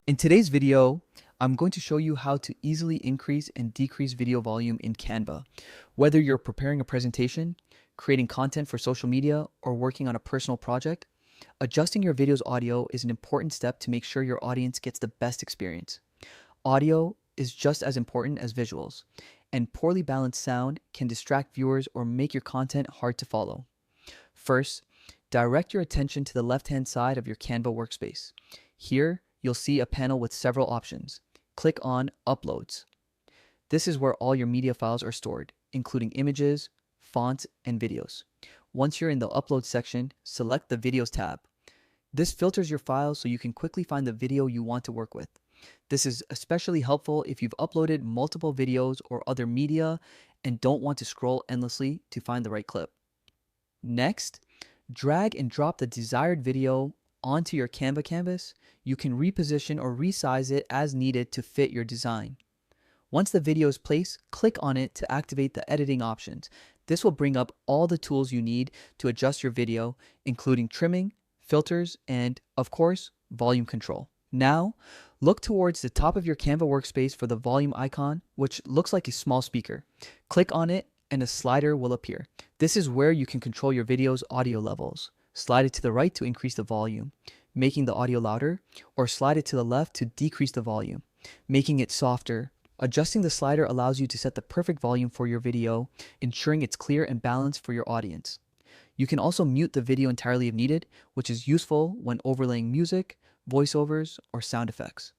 In today's video, I'm going to show you how to easily increase and decrease video volume in Canva. Whether you're preparing a presentation, creating content for social media, or working on a personal project, adjusting your video's audio is an important step to make sure your audience gets the best experience. Audio is just as important as visuals, and poorly balanced sound can distract viewers or make your content hard to follow. First, direct your attention to the left-hand side of your Canva workspace. Here, you'll see a panel with several options. Click on Uploads. This is where all your media files are stored, including images, fonts, and videos. Once you're in the Upload section, select the Videos tab. This filters your files so you can quickly find the video you want to work with. This is especially helpful if you've uploaded multiple videos or other media and don't want to scroll endlessly to find the right clip. Next, drag and drop the desired video onto your Canva canvas. You can reposition or resize it as needed to fit your design. Once the video is placed, click on it to activate the editing options. This will bring up all the tools you need to adjust your video, including trimming, filters, and, of course, volume control. Now, look towards the top of your Canva workspace for the volume icon, which looks like a small speaker. Click on it and a slider will appear. This is where you can control your video's audio levels. Slide it to the right to increase the volume, making the audio louder, or slide it to the left to decrease the volume, making it softer. Adjusting the slider allows you to set the perfect volume for your video, ensuring it's clear and balanced for your audience. You can also mute the video entirely if needed, which is useful when overlaying music, voiceovers, or sound effects.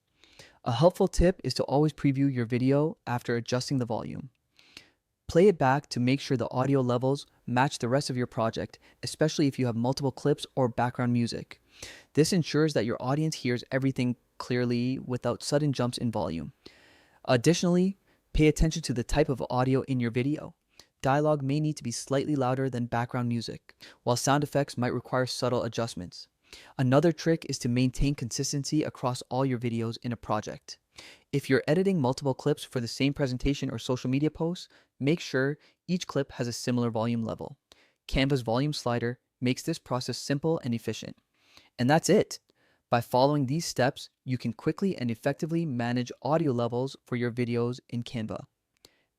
A helpful tip is to always preview your video after adjusting the volume. Play it back to make sure the audio levels match the rest of your project, especially if you have multiple clips or background music. This ensures that your audience hears everything clearly without sudden jumps in volume. Additionally, pay attention to the type of audio in your video. Dialogue may need to be slightly louder than background music, while sound effects might require subtle adjustments. Another trick is to maintain consistency across all your videos in a project. If you're editing multiple clips for the same presentation or social media posts, make sure each clip has a similar volume level. Canva's volume slider makes this process simple and efficient. And that's it. By following these steps, you can quickly and effectively manage audio levels for your videos in Canva.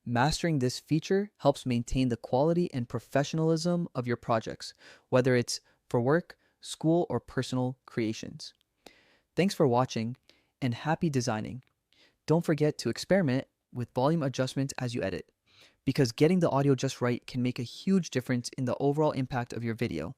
Mastering this feature helps maintain the quality and professionalism of your projects, whether it's for work, school, or personal creations. Thanks for watching, and happy designing. Don't forget to experiment with volume adjustments as you edit, because getting the audio just right can make a huge difference in the overall impact of your video.